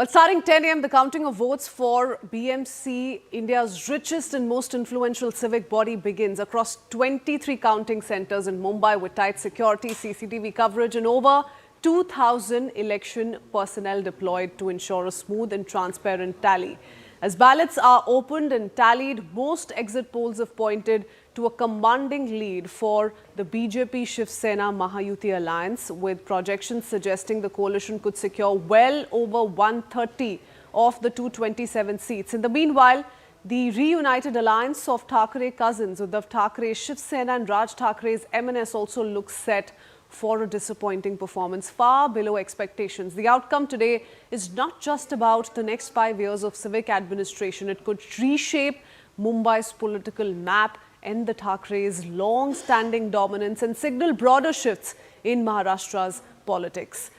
Well, starting 10 a.m., the counting of votes for BMC, India's richest and most influential civic body, begins across 23 counting centres in Mumbai with tight security, CCTV coverage and over 2,000 election personnel deployed to ensure a smooth and transparent tally. As ballots are opened and tallied, most exit polls have pointed to a commanding lead for the BJP-Shiv Sena Mahayuti alliance, with projections suggesting the coalition could secure well over 130 of the 227 seats. In the meanwhile, the reunited alliance of Thackeray cousins, Uddhav Thackeray, Shiv Sena and Raj Thackre's MNS also looks set for a disappointing performance, far below expectations. The outcome today is not just about the next 5 years of civic administration. It could reshape Mumbai's political map, end the Thackeray's long-standing dominance and signal broader shifts in Maharashtra's politics.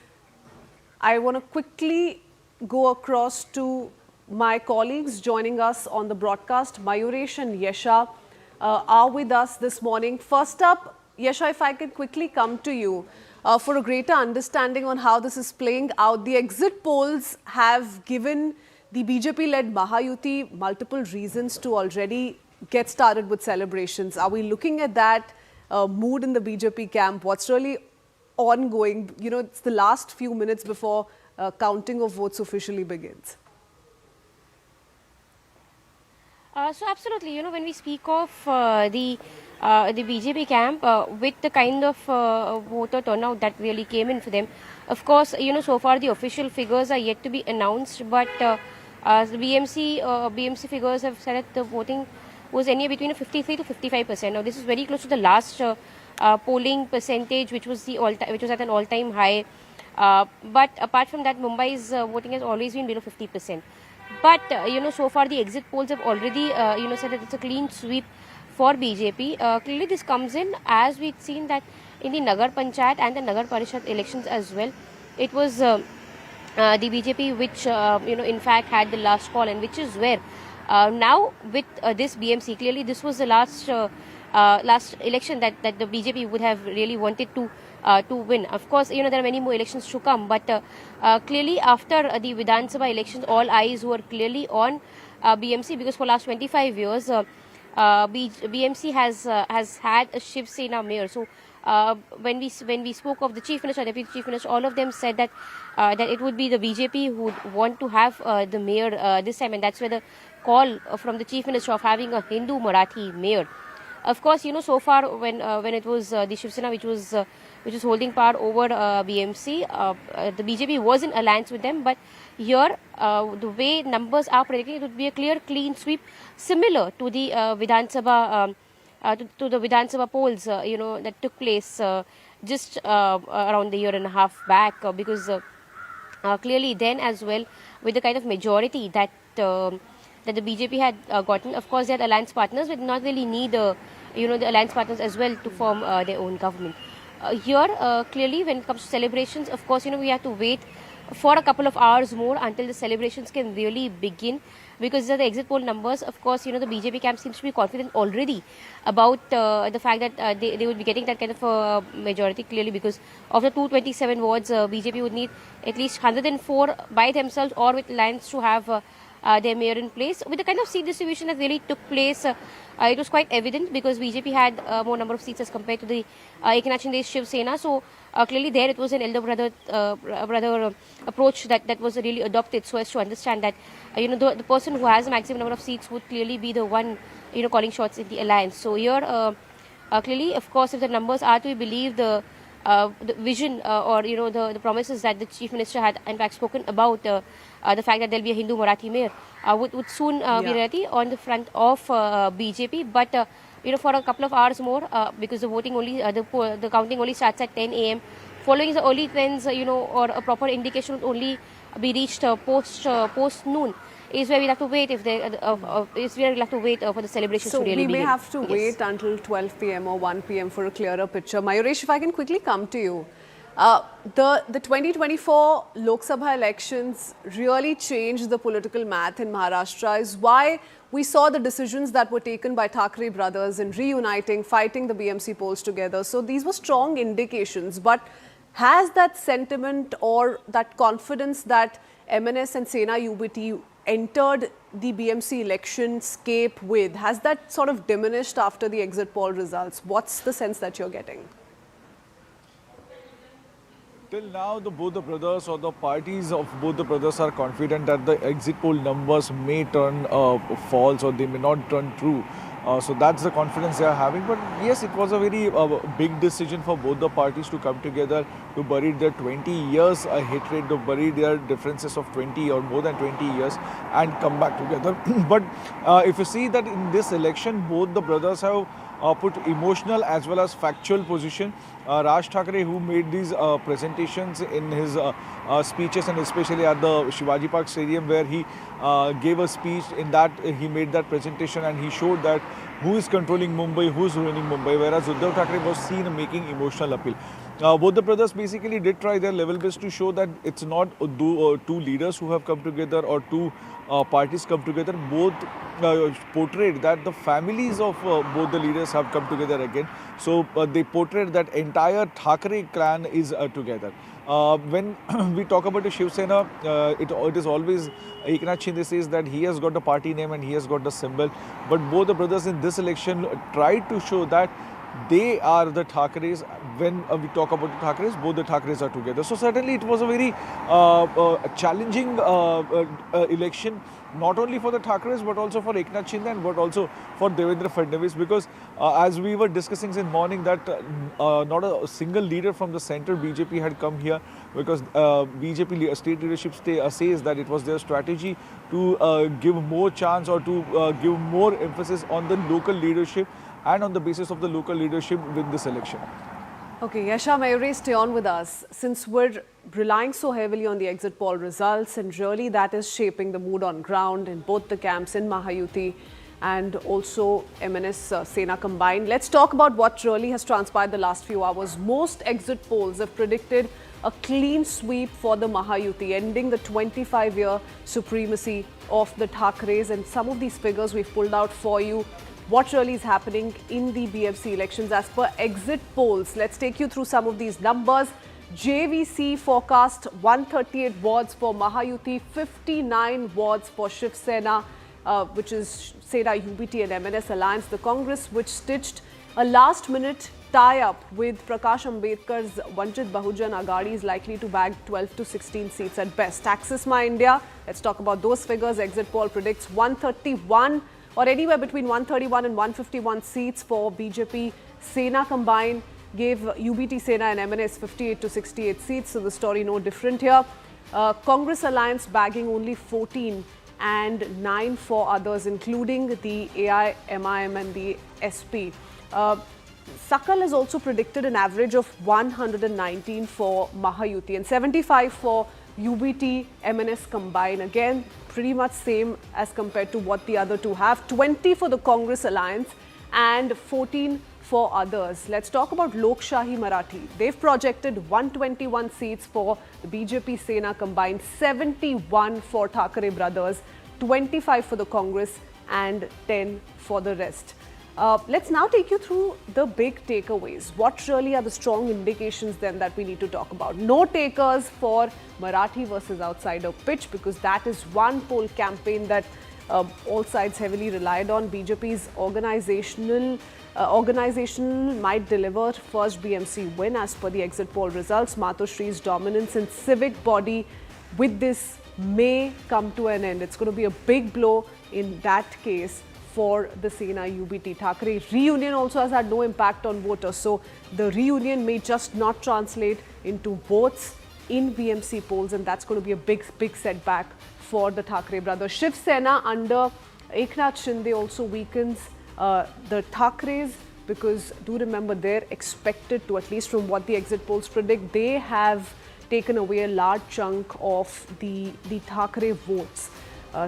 I want to quickly go across to my colleagues joining us on the broadcast. Mayuresh and Yesha are with us this morning. First up, Yesha, if I could quickly come to you for a greater understanding on how this is playing out. The exit polls have given the BJP-led Mahayuti multiple reasons to already get started with celebrations. Are we looking at that mood in the BJP camp? What's really ongoing? You know, it's the last few minutes before counting of votes officially begins. So absolutely, you know, when we speak of the BJP camp, with the kind of voter turnout that really came in for them, of course, you know, so far the official figures are yet to be announced, but the BMC figures have said that the voting was anywhere between 53 to 55%. Now, this is very close to the last polling percentage, which was at an all-time high. But apart from that, Mumbai's voting has always been below 50%. But you know, so far the exit polls have already said that it's a clean sweep for BJP. Clearly, this comes in as we've seen that in the Nagar Panchayat and the Nagar Parishad elections as well. It was the BJP which in fact had the last call, and which is where now with this BMC, clearly this was the last election that the BJP would have really wanted to win. Of course, you know, there are many more elections to come, but clearly after the Vidhan Sabha elections, all eyes were clearly on BMC, because for last 25 years BMC has had a Shiv Sena mayor. So when we spoke of the Chief Minister, Deputy Chief Minister, all of them said that that it would be the BJP who would want to have the mayor this time, and that's where the call from the Chief Minister of having a Hindu Marathi mayor. Of course, you know, so far when it was the Shiv Sena which was holding power over BMC, the BJP was in alliance with them. But here, the way numbers are predicting, it would be a clear, clean sweep, similar to the Vidhan Sabha to the Vidhan Sabha polls, that took place just around a year and a half back, because clearly then as well, with the kind of majority that the BJP had gotten, of course, they had alliance partners, but not really need the alliance partners as well to form their own government. Here, clearly, when it comes to celebrations, of course, we have to wait for a couple of hours more until the celebrations can really begin, because the exit poll numbers, of course, the BJP camp seems to be confident already about the fact that they would be getting that kind of majority, clearly, because of the 227 wards, BJP would need at least 104 by themselves or with alliance to have their mayor in place. With the kind of seat distribution that really took place, it was quite evident, because BJP had more number of seats as compared to the Eknath Shinde's Shiv Sena. So clearly there it was an elder brother approach that was really adopted, so as to understand that the person who has the maximum number of seats would clearly be the one calling shots in the alliance. So here clearly, of course, if the numbers are to be believed, the vision or the promises that the Chief Minister had in fact spoken about, the fact that there will be a Hindu Marathi mayor would soon be ready on the front of BJP. But for a couple of hours more, because the voting only the counting only starts at 10 a.m. Following the early trends, or a proper indication would only be reached post noon, is where we'll have to wait for the celebrations to really begin. So we may have to wait until 12 p.m. or 1 p.m. for a clearer picture. Mayuresh, if I can quickly come to you. The 2024 Lok Sabha elections really changed the political math in Maharashtra, is why we saw the decisions that were taken by Thackeray brothers in reuniting, fighting the BMC polls together. So these were strong indications. But Has that sentiment or that confidence that MNS and Sena UBT entered the BMC election scape with, has that sort of diminished after the exit poll results? What's the sense that you're getting? Till now, both the brothers or the parties of both the brothers are confident that the exit poll numbers may turn false or they may not turn true. So that's the confidence they are having. But yes, it was a very big decision for both the parties to come together, to bury their 20 years hatred, to bury their differences of 20 or more than 20 years and come back together. But if you see that in this election, both the brothers have put emotional as well as factual position. Raj Thackeray, who made these presentations in his speeches, and especially at the Shivaji Park Stadium, where he gave a speech, in that he made that presentation and he showed that who is controlling Mumbai, who is ruining Mumbai, whereas Uddhav Thackeray was seen making emotional appeal. Both the brothers basically did try their level best to show that it's not two leaders who have come together or two parties come together. Both portrayed that the families of both the leaders have come together again. So they portrayed that entire Thackeray clan is together. When we talk about the Shiv Sena, it is always Eknath Shinde says that he has got the party name and he has got the symbol. But both the brothers in this election tried to show that they are the Thackerays. When we talk about the Thackerays, both the Thackerays are together. So certainly it was a very challenging election, not only for the Thackerays but also for Eknath Shinde and but also for Devendra Fadnavis, because as we were discussing in morning that not a single leader from the center BJP had come here, because BJP state leadership says that it was their strategy to give more chance or to give more emphasis on the local leadership and on the basis of the local leadership with this election. Okay, Yasha Mayure, stay on with us. Since we're relying so heavily on the exit poll results, and really that is shaping the mood on ground in both the camps, in Mahayuti and also MNS Sena combined, let's talk about what really has transpired the last few hours. Most exit polls have predicted a clean sweep for the Mahayuti, ending the 25-year supremacy of the Thackerays. And some of these figures we've pulled out for you. What really is happening in the BMC elections as per exit polls. Let's take you through some of these numbers. JVC forecast 138 wards for Mahayuti, 59 wards for Shiv Sena, which is Sena UBT and MNS Alliance. The Congress, which stitched a last-minute tie-up with Prakash Ambedkar's Vanchit Bahujan Aghadi, is likely to bag 12 to 16 seats at best. Axis My India, let's talk about those figures. Exit poll predicts 131 or anywhere between 131 and 151 seats for BJP. Sena combined gave UBT Sena and MNS 58 to 68 seats, so the story no different here. Congress Alliance bagging only 14 and 9 for others, including the AIMIM and the SP. Sakal has also predicted an average of 119 for Mahayuti and 75 for UBT, MNS combined. Again, pretty much same as compared to what the other two have. 20 for the Congress Alliance and 14 for others. Let's talk about Lok Shahi Marathi. They've projected 121 seats for the BJP Sena combined, 71 for Thackeray brothers, 25 for the Congress and 10 for the rest. Let's now take you through the big takeaways. What really are the strong indications then that we need to talk about? No takers for Marathi versus outsider pitch, because that is one poll campaign that all sides heavily relied on. BJP's organizational might deliver first BMC win as per the exit poll results. Matoshri's dominance in civic body with this may come to an end. It's going to be a big blow in that case for the Sena UBT. Thackeray reunion also has had no impact on voters. So the reunion may just not translate into votes in BMC polls, and that's going to be a big setback for the Thackeray brothers. Shiv Sena under Eknath Shinde also weakens the Thackerays, because do remember they're expected to, at least from what the exit polls predict, they have taken away a large chunk of the Thackeray votes.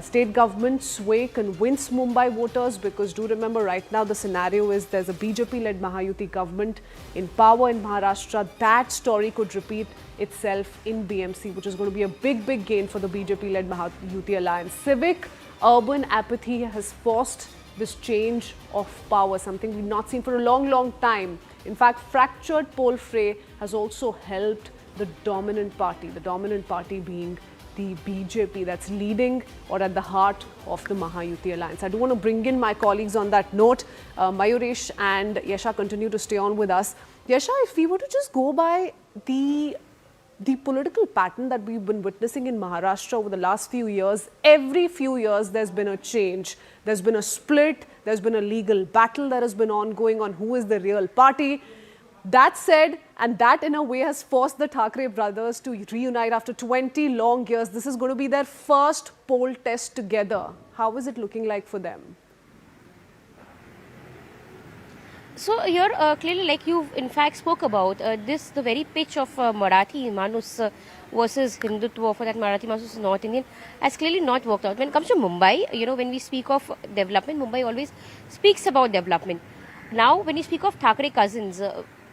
State government sway convince Mumbai voters, because do remember right now the scenario is there's a BJP-led Mahayuti government in power in Maharashtra. That story could repeat itself in BMC, which is going to be a big gain for the BJP-led Mahayuti alliance. Civic urban apathy has forced this change of power, something we've not seen for a long time. In fact, fractured poll fray has also helped the dominant party being the BJP that's leading or at the heart of the Mahayuti alliance. I do want to bring in my colleagues on that note. Mayuresh and Yasha continue to stay on with us. Yasha, if we were to just go by the political pattern that we've been witnessing in Maharashtra over the last few years, every few years there's been a change. There's been a split, there's been a legal battle that has been ongoing on who is the real party. That said, and that in a way has forced the Thackeray brothers to reunite after 20 long years. This is going to be their first poll test together. How is it looking like for them? So here clearly, like you in fact spoke about, the very pitch of Marathi Manus versus Hindutva, for that Marathi Manus North Indian, has clearly not worked out. When it comes to Mumbai, when we speak of development, Mumbai always speaks about development. Now, when you speak of Thackeray cousins,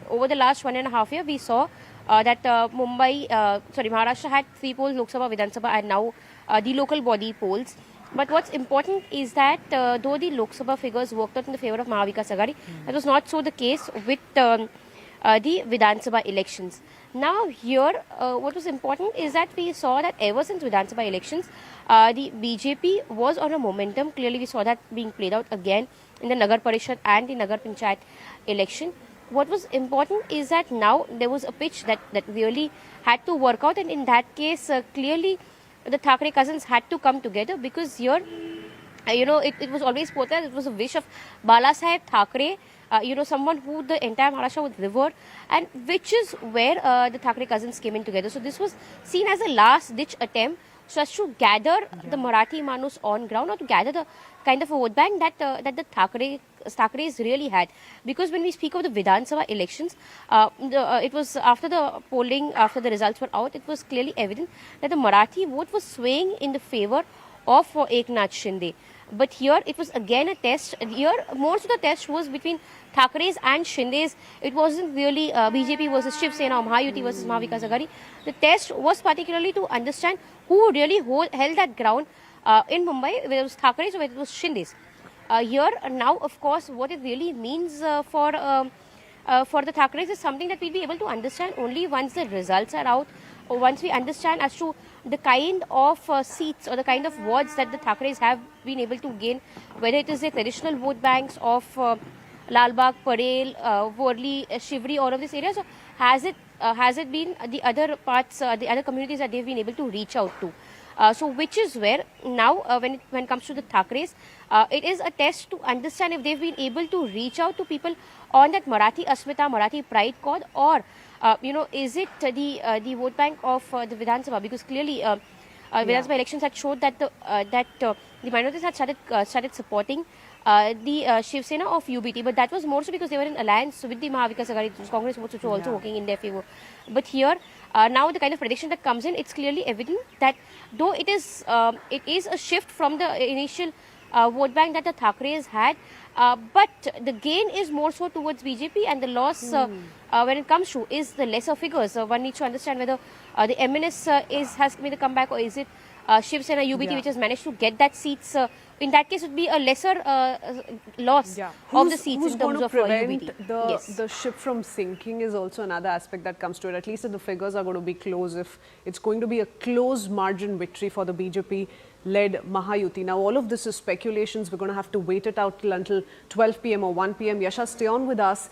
over the last 1.5 years, we saw that Maharashtra had 3 polls, Lok Sabha, Vidhan Sabha, and now the local body polls. But what's important is that though the Lok Sabha figures worked out in the favor of Mahavikas Aghadi, that was not so the case with the Vidhan Sabha elections. Now here, what was important is that we saw that ever since Vidhan Sabha elections, the BJP was on a momentum. Clearly, we saw that being played out again in the Nagar Parishad and the Nagar Panchayat election. What was important is that now there was a pitch that really had to work out, and in that case, clearly the Thackeray cousins had to come together, because here, it was always portrayed, it was a wish of Bala Saheb Thackeray, someone who the entire Maharashtra would revere, and which is where the Thackeray cousins came in together. So this was seen as a last-ditch attempt just to gather the Marathi Manus on ground, or to gather the kind of a vote bank that the Thackeray's really had. Because when we speak of the Vidhan Sabha elections, it was after the polling, after the results were out, it was clearly evident that the Marathi vote was swaying in the favor of Eknath Shinde. But here it was again a test. Here most of the test was between Thackeray's and Shinde's. It wasn't really BJP versus Shiv, Sena, or Mahayuti versus Mahavikas Aghadi. The test was particularly to understand who really held that ground in Mumbai, whether it was Thackeray's or whether it was Shinde's. Here now, of course, what it really means for the Thackeray's is something that we'll be able to understand only once the results are out, or once we understand as to the kind of seats or the kind of wards that the Thackeray's have been able to gain, whether it is the traditional vote banks of Lalbagh, Parel, Worli, Shivri, all of these areas, or has it been the other parts, the other communities that they've been able to reach out to? So which is where now when it comes to the Thackeray's, it is a test to understand if they've been able to reach out to people on that Marathi Asmita, Marathi pride chord, or is it the vote bank of the Vidhan Sabha? Because clearly Vidhan Sabha elections had showed that the minorities had started supporting the Shiv Sena of UBT, but that was more so because they were in alliance with the Mahavikas Aghadi, Congress votes, which were also working in their favor. But here, now the kind of prediction that comes in, it's clearly evident that though it is a shift from the initial vote bank that the Thackeray's had, but the gain is more so towards BJP, and the loss when it comes to is the lesser figures. One needs to understand whether the MNS has made a comeback, or is it Shiv Sena UBT which has managed to get that seats. In that case, it would be a lesser loss of the seats in terms of UBT. The ship from sinking is also another aspect that comes to it. At least if the figures are going to be close, if it's going to be a close margin victory for the BJP-led Mahayuti. Now, all of this is speculations. We're going to have to wait it out until 12 p.m. or 1 p.m. Yasha, stay on with us.